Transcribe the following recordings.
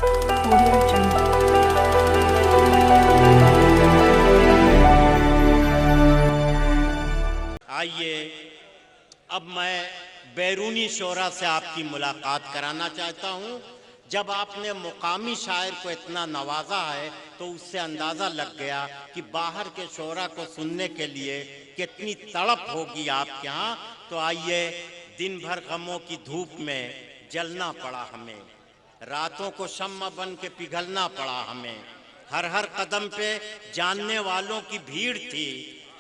Audio Jungle. आइए अब मैं बैरूनी शोरा से आपकी मुलाकात कराना चाहता हूं। जब आपने मुकामी शायर को इतना नवाजा है तो उससे अंदाज़ा लग गया कि बाहर के शोरा को सुनने के लिए कितनी तड़प होगी आपके यहाँ। तो आइए, दिन भर गमों की धूप में जलना पड़ा हमें, रातों को शम्मा बन के पिघलना पड़ा हमें। हर हर कदम पे जानने वालों की भीड़ थी,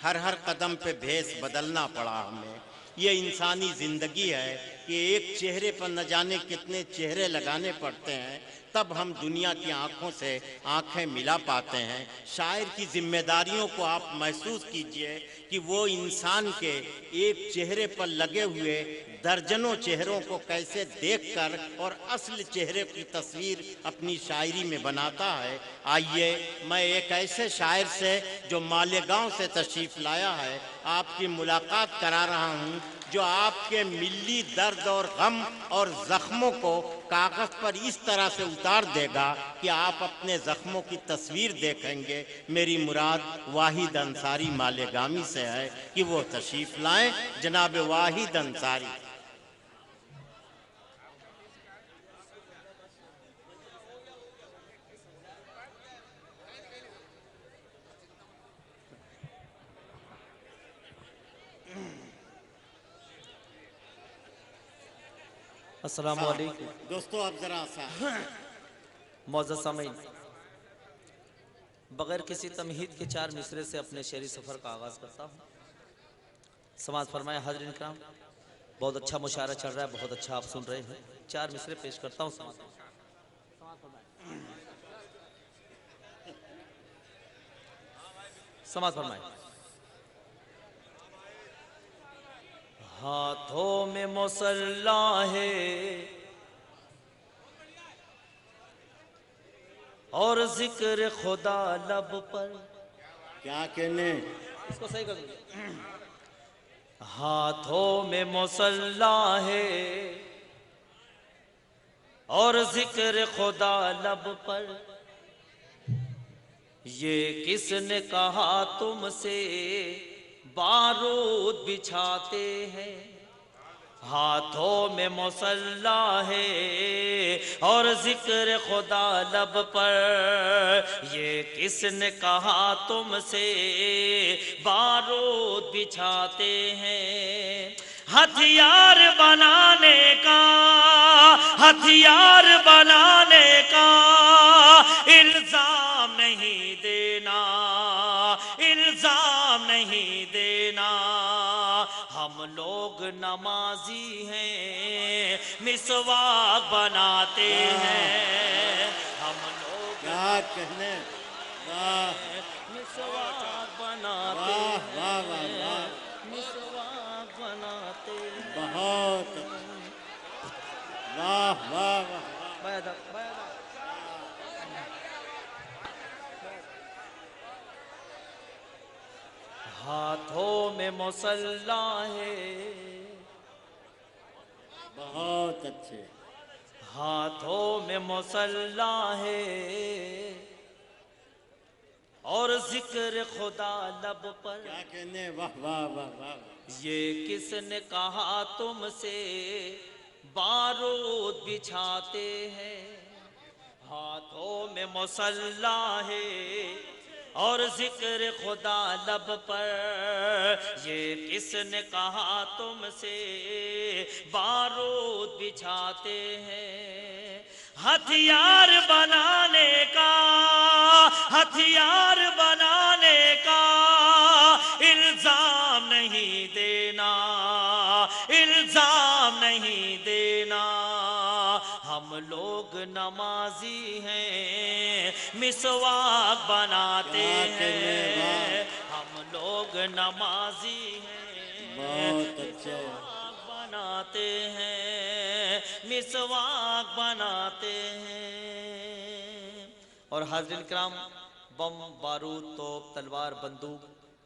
हर हर कदम पे भेष बदलना पड़ा हमें। ये इंसानी ज़िंदगी है कि एक चेहरे पर न जाने कितने चेहरे लगाने पड़ते हैं, तब हम दुनिया की आंखों से आंखें मिला पाते हैं। शायर की जिम्मेदारियों को आप महसूस कीजिए कि वो इंसान के एक चेहरे पर लगे हुए दर्जनों चेहरों को कैसे देखकर और असली चेहरे की तस्वीर अपनी शायरी में बनाता है। आइए, मैं एक ऐसे शायर से जो मालेगांव से तशरीफ़ लाया है आपकी मुलाकात करा रहा हूँ, जो आपके मिली दर्द और गम और ज़ख्मों को कागज़ पर इस तरह से उतार देगा कि आप अपने ज़ख्मों की तस्वीर देखेंगे। मेरी मुराद वाहिद अंसारी मालेगामी से है कि वो तशरीफ़ लाएं। जनाब वाहिद अंसारी। अस्सलामु अलैकुम दोस्तों, आप जरा सा मौजूद सामीन, बगैर किसी तमहीद के 4 मिसरे से अपने शेरी सफ़र का आगाज़ करता हूँ। समाज फरमाए हाज़रीन किराम, बहुत अच्छा मुशायरा चल रहा है, बहुत अच्छा आप सुन रहे हैं। 4 मिसरे पेश करता हूँ। समाज फरमाए। हाथों में मुसल्ला है और जिक्र खुदा लब पर। क्या कहने, इसको सही कर दीजिए। हाथों में मुसल्ला है और जिक्र खुदा लब पर। ये किसने कहा तुमसे बारूद बिछाते हैं। हाथों में मुसल्ला है और जिक्र खुदा लब पर। ये किसने कहा तुमसे बारूद बिछाते हैं। हथियार बनाने का, हथियार बनाने का इल्जाम नहीं देना, इल्जाम नहीं देना। हम लोग नमाजी हैं, मिसवाक बनाते हैं। हम लोग क्या कहने, वाह मिसवाक बनाते वाह वाह वाह हैं, वाह, मिसवाक बनाते हैं। बहुत वाह वाह वाह। बैदा, बैदा। हाथों में मुसल्ला है, बहुत अच्छे। हाथों में मुसल्ला है और जिक्र खुदा लब पर। क्या कहने, वाह वाह वाह वाह। ये किसने कहा तुमसे बारूद बिछाते हैं। हाथों में मुसल्ला है और जिक्र खुदा लब पर। ये किसने कहा तुमसे बारूद बिछाते हैं। हथियार बनाने का, हथियार बनाने का इल्जाम नहीं देना, इल्जाम नहीं देना। हम लोग नमाजी हैं, मिसवाक बनाते हैं। हम लोग नमाजी हैं, बहुत अच्छे। मिसवाक बनाते हैं, मिसवाक बनाते हैं। और हाज़रीन किराम, बम, बारूद, तोप, तलवार, बंदूक,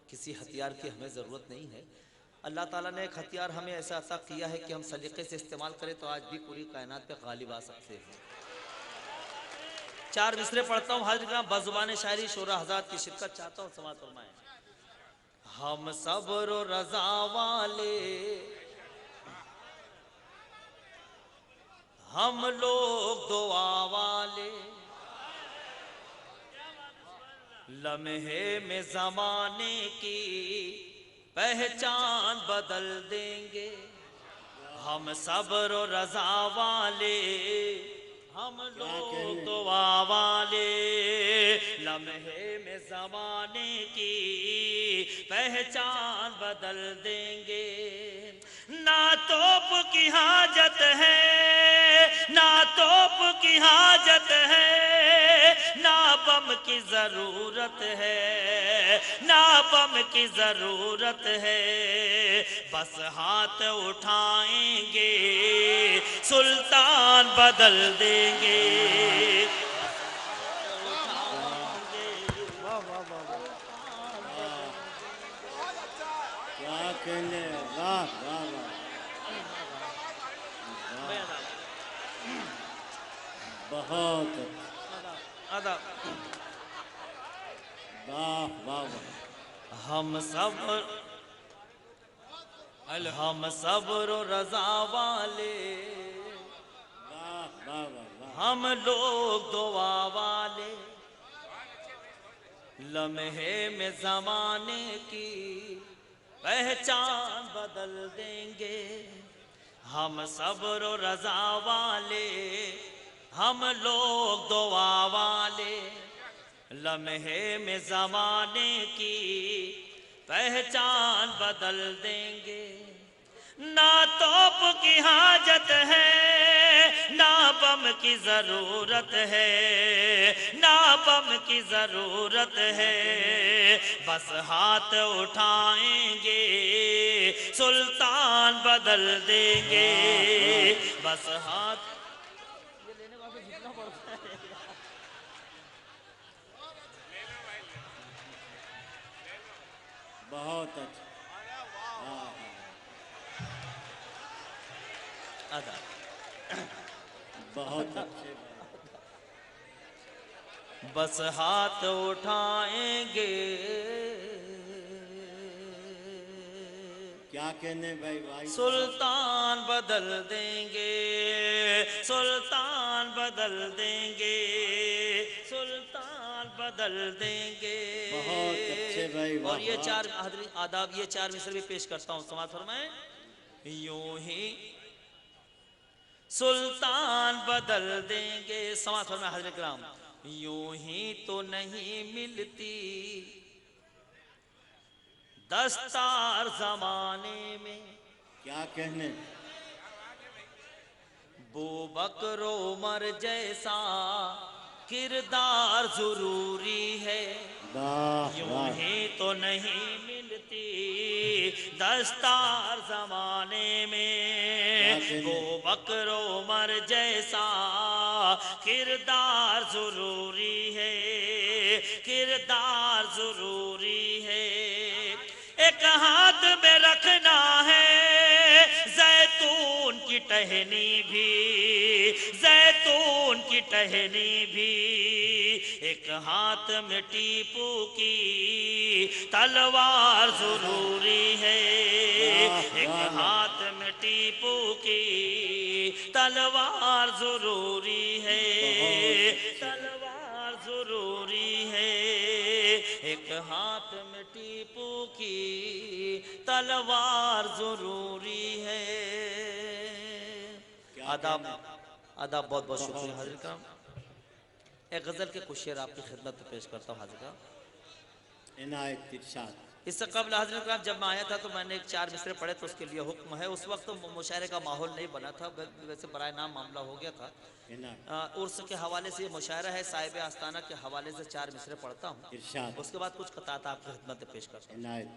किसी हथियार की हमें ज़रूरत नहीं है। अल्लाह ताला ने एक हथियार हमें ऐसा अता किया है कि हम सलीक़े से इस्तेमाल करें तो आज भी पूरी कायनात पे गालिब आ सकते हैं। चार मिसरे पढ़ता हूँ हाजिर किराम, बज़ुबान शायरी शोरा हज़रात की शिरकत चाहता हूँ, समाअत फरमाएं। हम सब्र रज़ा वाले, हम लोग दुआ वाले, लम्हे में ज़माने की पहचान बदल देंगे। हम सब्र और रज़ा वाले, हम लोग दुआ वाले, लम्हे में ज़माने की पहचान बदल देंगे। ना तोप की हाजत है, ना तोप की हाजत है, ना बम की ज़रूरत है, ना बम की ज़रूरत है। बस हाथ उठाएंगे, सुल्तान बदल देंगे। क्या कहने, वाह वाह वाह, बहुत अदा वाह वाह वाह। हम सब्र रज़ा वाले, वाह वाह वाह, हम लोग दुआ वाले, लम्हे में ज़माने की पहचान बदल देंगे। हम सब्र रज़ा वाले, हम लोग दुआ वाले, लम्हे में ज़माने की पहचान बदल देंगे। ना तोप की हाजत है, ना बम की ज़रूरत है, ना बम की ज़रूरत है। बस हाथ उठाएंगे, सुल्तान बदल देंगे। बस हाथ, ये लेने वाले जितना पड़ता है। बहुत अच्छा, अदा बहुत अच्छे। बस हाथ उठाएंगे, क्या कहने भाई भाई, सुल्तान बदल देंगे, सुल्तान बदल देंगे, सुल्तान बदल देंगे। बहुत अच्छे भाई, वाह और ये वाह। चार आदाब, ये चार मिसर भी पेश करता हूँ, समाअत फरमाएं। यूं ही सुल्तान बदल देंगे, समाअत फरमाएं हाज़िर किराम। यूं ही तो नहीं मिलती दस्तार ज़माने में, क्या कहने, बू बकर उमर जैसा किरदार जरूरी है। वाह यूं वाह, ही तो नहीं मिलती दस्तार ज़माने में, बू बकर उमर जैसा किरदार जरूरी है, किरदार जरूरी है। एक हाथ में रखना है जैतून की टहनी भी, जैतून की टहनी भी, एक हाथ में टीपू की तलवार जरूरी है। एक हाथ में टीपू की तलवार जरूरी है, तलवार जरूरी है। एक हाथ में टीपू की तलवार जरूरी है। आदाब, आदाब, बहुत बहुत शुक्रिया हाजिर करम। एक गज़ल के कुछ शेर आपकी खिदमत में पेश करता हूँ हाजिर करम। इनायत इरशाद। इससे कबल हाजिर करम जब मैं आया था तो मैंने एक चार मिसरे पढ़े तो उसके लिए हुक्म है। उस वक्त तो मुशायरे का माहौल नहीं बना था, वैसे बराए नाम मामला हो गया था। उर्स के हवाले से ये मुशायरा है, साहिब आस्ताना के हवाले से चार मिसरे पढ़ता हूँ, इरशाद। उसके बाद कुछ कतात आपकी खिदमत में पेश करता हूँ। इनायत।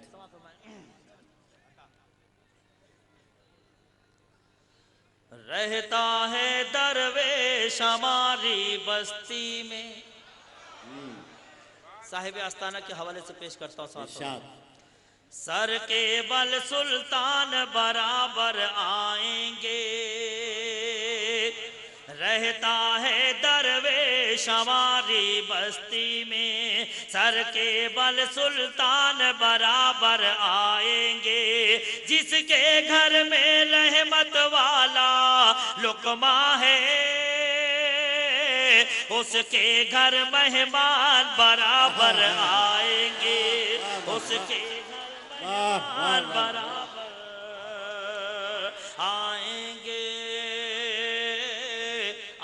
रहता है दरवेश हमारी बस्ती में, साहिब आस्ताना के हवाले से पेश करता हूँ। इरशाद। सर के बल सुल्तान बराबर आएंगे, रहता है दरवेश पेशवारी बस्ती में सर के बल सुल्तान बराबर आएंगे। जिसके घर में रहमत वाला लुकमा है उसके घर मेहमान बराबर आएंगे। उसके घर मेहमान बराबर आएंगे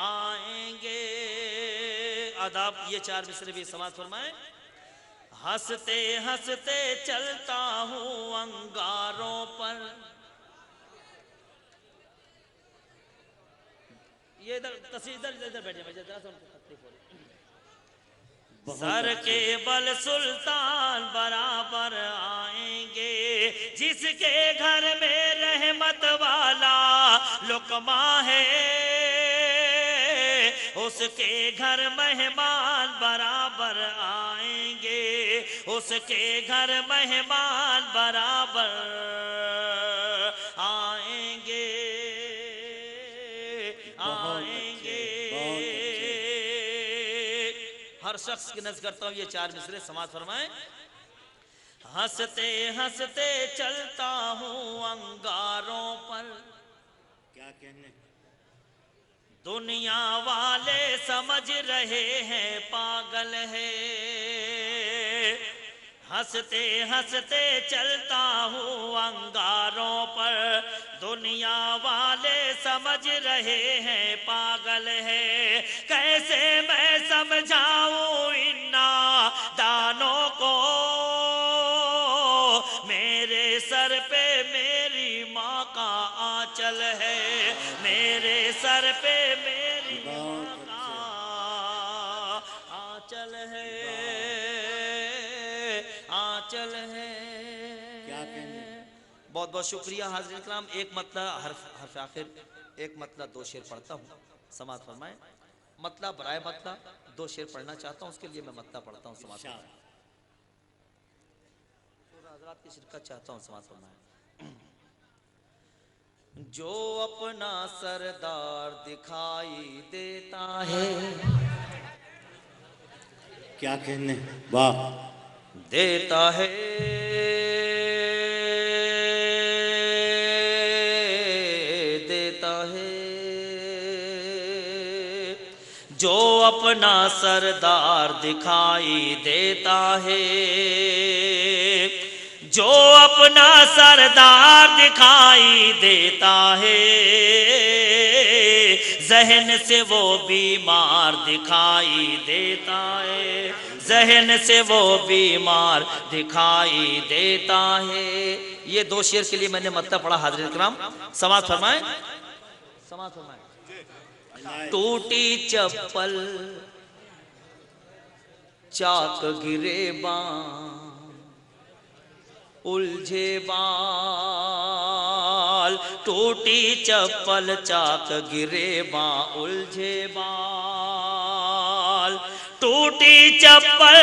आएंगे। आदाब ये 4 मिसरे भी समाप्त फरमाए। हंसते हंसते चलता हूँ अंगारों पर। ये इधर इधर बैठे मुझे जरा सा उनको तकलीफ हो रही। सर के बल सुल्तान बराबर आएंगे। जिसके घर में रहमत वाला लुकमा है उसके घर मेहमान बराबर आएंगे। उसके घर मेहमान बराबर आएंगे आएंगे। हर शख्स की नज़र करता हूँ ये 4 मिसरे समाज फरमाएं। हंसते हंसते चलता हूँ अंगारों पर। क्या कहने, दुनिया वाले समझ रहे हैं पागल है। हंसते हंसते चलता हूँ अंगारों पर। दुनिया वाले समझ रहे हैं पागल है। कैसे मैं समझाऊं इन दानों को मेरे सर पे मेरी माँ का आंचल है। मेरे सर पे मेरी माँ का आंचल है आंचल है। क्या कहने। बहुत बहुत शुक्रिया हाज़िर इकराम। एक मतलब हर्फ आखिर एक मतलब 2 शेर पढ़ता हूँ समाज फरमाएं। मतलब बराए मतलब 2 शेर पढ़ना चाहता हूँ उसके लिए मैं मतलब पढ़ता हूँ समाज फरमाएं। हज़रात की शिरकत चाहता हूँ समाज फरमाएं। जो अपना सरदार दिखाई देता है। क्या कहने, वाह, देता है देता है। जो अपना सरदार दिखाई देता है। जो अपना सरदार दिखाई देता है जहन से वो बीमार दिखाई देता है। जहन से वो बीमार दिखाई देता है। ये 2 शेर के लिए मैंने मतलब पढ़ा हाज़िर इकराम समाज फरमाएं समाज फरमाएं। टूटी चप्पल चाक गिरे बां उलझे बाल। टूटी चप्पल चाक गिरे बां उलझे बाल। टूटी चप्पल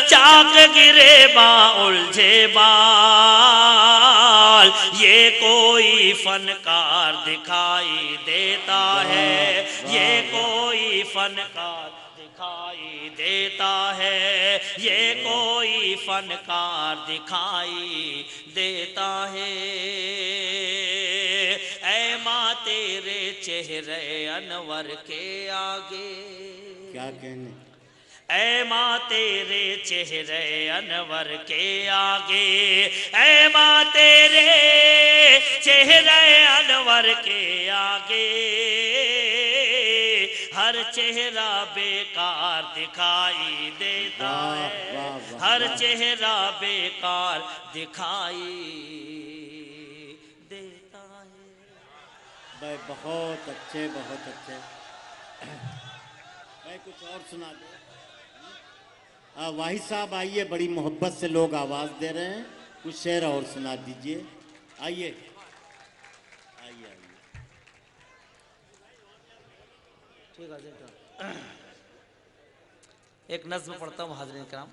चाक गिरे बां उलझे बाल। ये कोई फनकार दिखाई देता है। ये कोई फनकार दिखाई देता है। ये कोई फनकार दिखाई देता है। ऐ माँ तेरे चेहरे अनवर के आगे। क्या कहने, ऐ माँ तेरे चेहरे अनवर के आगे। ऐ माँ तेरे चेहरे अनवर के आगे हर चेहरा बेकार दिखाई देता है। वाह, वाह, हर वाह। चेहरा बेकार दिखाई देता है। भाई बहुत अच्छे, बहुत अच्छे। भाई कुछ और सुना दो। वाहिद साहब आइए, बड़ी मोहब्बत से लोग आवाज़ दे रहे हैं, कुछ शेर और सुना दीजिए। आइए आइए आइए। ठीक है। एक नज्म पढ़ता हूँ हाज़िरीन किराम।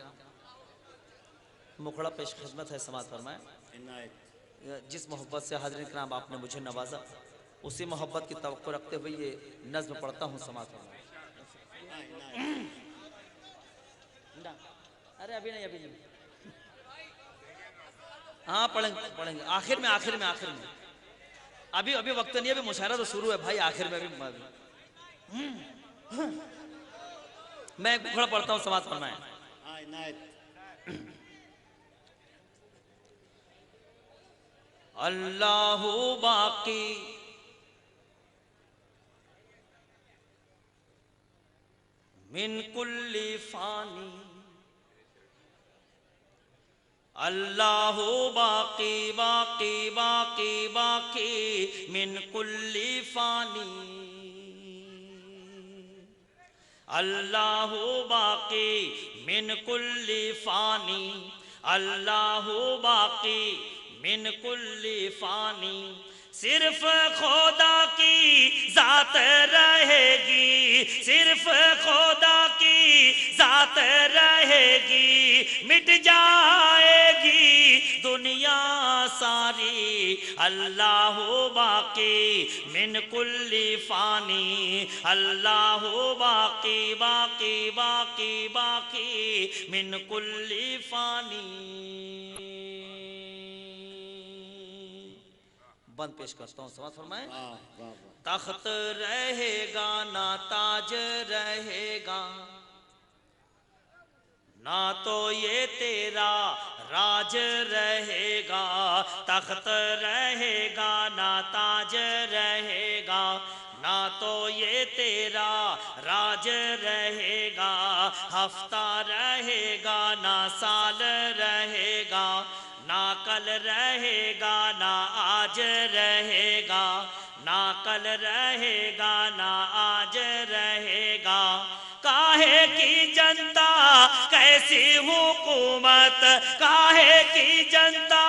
मुखड़ा पेश खिदमत है समाज फरमाएं। इनायत। जिस मोहब्बत से हाज़िरीन किराम आपने मुझे नवाजा उसी मोहब्बत की तवक्को रखते हुए ये नज्म पढ़ता हूँ समाज फरमाएं। अरे अभी नहीं, अभी नहीं। हाँ पढ़ेंगे पढ़ेंगे आखिर में, आखिर में, आखिर में। अभी अभी वक्त नहीं है, अभी मुशायरा तो शुरू है भाई, आखिर में अभी। मैं थोड़ा पढ़ता हूँ, समाज फरमाए। हाँ इनायत। अल्लाहु बाकी मिन कुल्ली फानी, अल्लाहु बाकी बाकी बाकी बाकी मिन कुल्ली फानी, अल्लाहु बाकी मिन कुल्ली फानी, अल्लाहु बाकी मिन कुल्ली फानी। सिर्फ खुदा की जात रहेगी, सिर्फ खुदा की जात रहेगी, मिट जाएगी दुनिया सारी। अल्लाहु बाकी मिन कुल्ली फानी, अल्लाहु बाकी बाकी बाकी बाकी मिन कुल्ली फानी। बंद पेश करता हूँ, समाज फरमाए। तख्त रहेगा ना ताज रहेगा, ना तो ये तेरा राज रहेगा। तख्त रहेगा ना ताज रहेगा, ना तो ये तेरा राज रहेगा। हफ्ता रहेगा ना साल रहेगा, ना कल रहेगा ना आज रहेगा, ना कल रहेगा ना आज रहेगा। काहे की जनता कैसी हुकूमत, काहे की जनता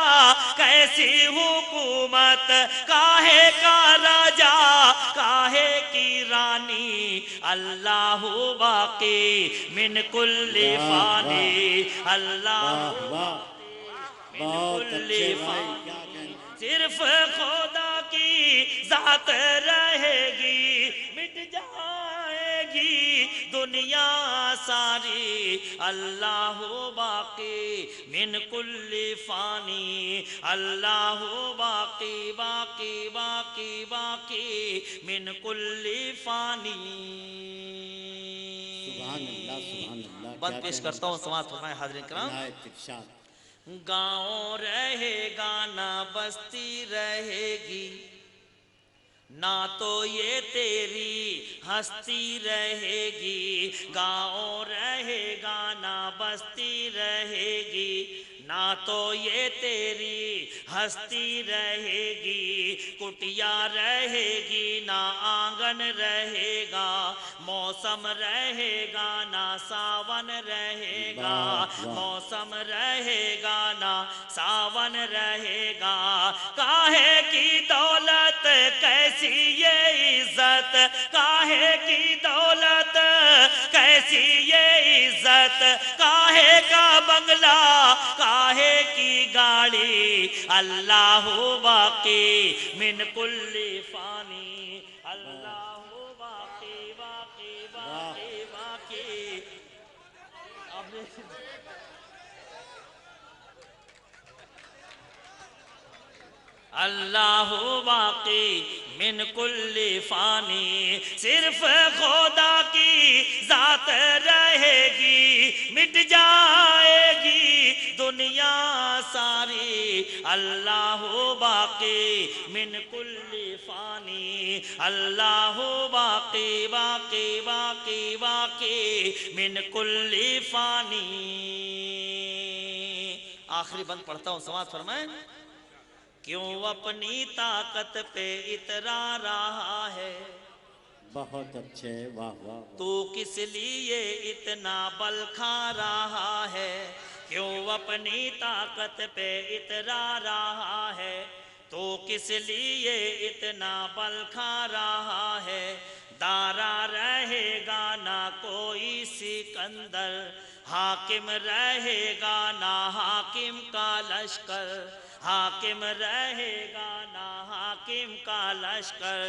कैसी हुकूमत, काहे का राजा काहे की रानी। अल्लाहु बाकी मिन कुल्ली फानी, अल्लाहु बहुत अच्छे भाई, क्या कहना। सिर्फ खुदा की जात रहेगी, मिट जाएगी दुनिया सारी। अल्लाहु बाकी मिन कुल्ली फानी, अल्लाहु बाकी बाकी बाकी बाकी मिन कुल्ली फानी। सुभान अल्लाह, सुभान अल्लाह। बंद पेश करता हूँ, समाज फरमाए हाज़रीन किराम। गाँव रहेगा ना बस्ती रहेगी, ना तो ये तेरी हस्ती रहेगी। गाँव रहेगा ना बस्ती रहेगी, ना तो ये तेरी हस्ती रहेगी। कुटिया रहेगी ना आंगन रहेगा, मौसम रहेगा ना सावन रहेगा, मौसम रहेगा ना सावन रहेगा। काहे की दौलत कैसी ये इज्जत, काहे की दौलत कैसी ये इज्जत, काहे का बंगला काहे की गाड़ी। अल्लाहु बाकी मिन कुल्ली फानी, अल्लाहु बाकी बाकी बाकी बाकी। अल्लाहु बाकी मिन कुल्ली फानी। सिर्फ खुदा की जात रहेगी, मिट जाएगी दुनिया सारी। अल्लाहु बाकी मिन कुल्ली फानी, अल्लाहु बाकी बाकी बाकी बाकी मिन कुल्ली फानी। आखिरी बंद पढ़ता हूँ, समाज फरमाए। क्यों अपनी ताकत पे इतरा रहा है, बहुत अच्छे, वाह वाह। तू किस लिए इतना बल खा रहा है। क्यों अपनी ताकत पे इतरा रहा है, तू किस लिए इतना बल खा रहा है। दारा रहेगा ना कोई सिकंदर, हाकिम रहेगा ना हाकिम का लश्कर, हाकिम रहेगा ना हाकिम का लश्कर।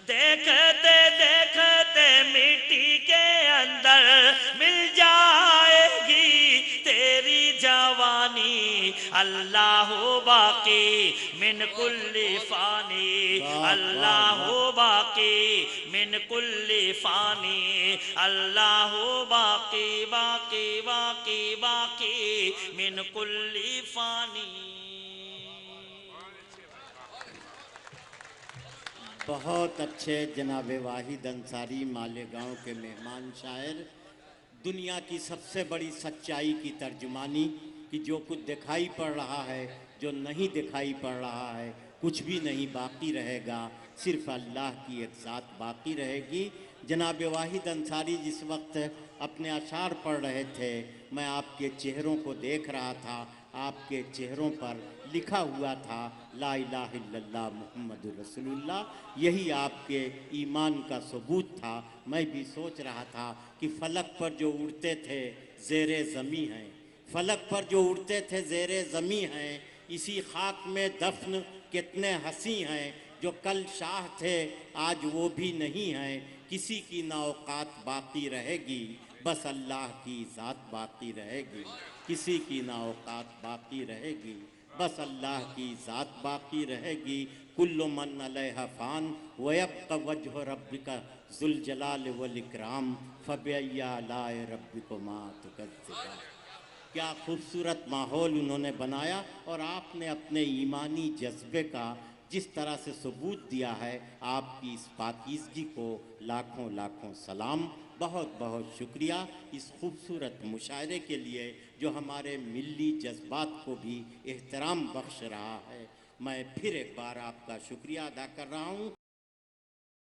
देखते देखते मिट्टी के अंदर मिल जाएगी तेरी अल्लाह बाकी मिन कुल्ली फानी, अल्लाह बाकी मिन कुल्ली फानी, अल्लाह बाकी बाकी बाकी बाकी मिन कुल्ली फानी। बहुत अच्छे जनाब वाहिद अंसारी मालेगांव के मेहमान शायर। दुनिया की सबसे बड़ी सच्चाई की तर्जुमानी कि जो कुछ दिखाई पड़ रहा है, जो नहीं दिखाई पड़ रहा है, कुछ भी नहीं बाकी रहेगा, सिर्फ अल्लाह की एक ज़ात बाकी रहेगी। जनाब वाहिद अंसारी जिस वक्त अपने अशार पढ़ रहे थे, मैं आपके चेहरों को देख रहा था। आपके चेहरों पर लिखा हुआ था ला इलाहा इल्लल्लाह मुहम्मदुर रसूलुल्लाह। यही आपके ईमान का सबूत था। मैं भी सोच रहा था कि फलक पर जो उड़ते थे ज़ेरे ज़मी हैं, फलक पर जो उड़ते थे ज़ेरे ज़मी हैं, इसी खाक में दफन कितने हंसी हैं, जो कल शाह थे आज वो भी नहीं हैं। किसी की ना औकात बाकी रहेगी, बस अल्लाह की ज़ात बाकी रहेगी। किसी की ना औकात बाकी रहेगी, बस अल्लाह की ज़ात बाकी रहेगी। कुल्लु मन अलैहा फ़ान व यब्क़ा वज्हु रब्बिका ज़ुल जलाल वल इकराम फ़बिअय्यि आलाइ रब्बिकुमा तुकज़्ज़िबान। क्या खूबसूरत माहौल उन्होंने बनाया और आपने अपने ईमानी जज्बे का जिस तरह से सबूत दिया है, आपकी इस पाकीज़गी को लाखों लाखों सलाम। बहुत बहुत शुक्रिया इस खूबसूरत मुशायरे के लिए जो हमारे मिल्ली जज्बात को भी एहतराम बख्श रहा है। मैं फिर एक बार आपका शुक्रिया अदा कर रहा हूँ।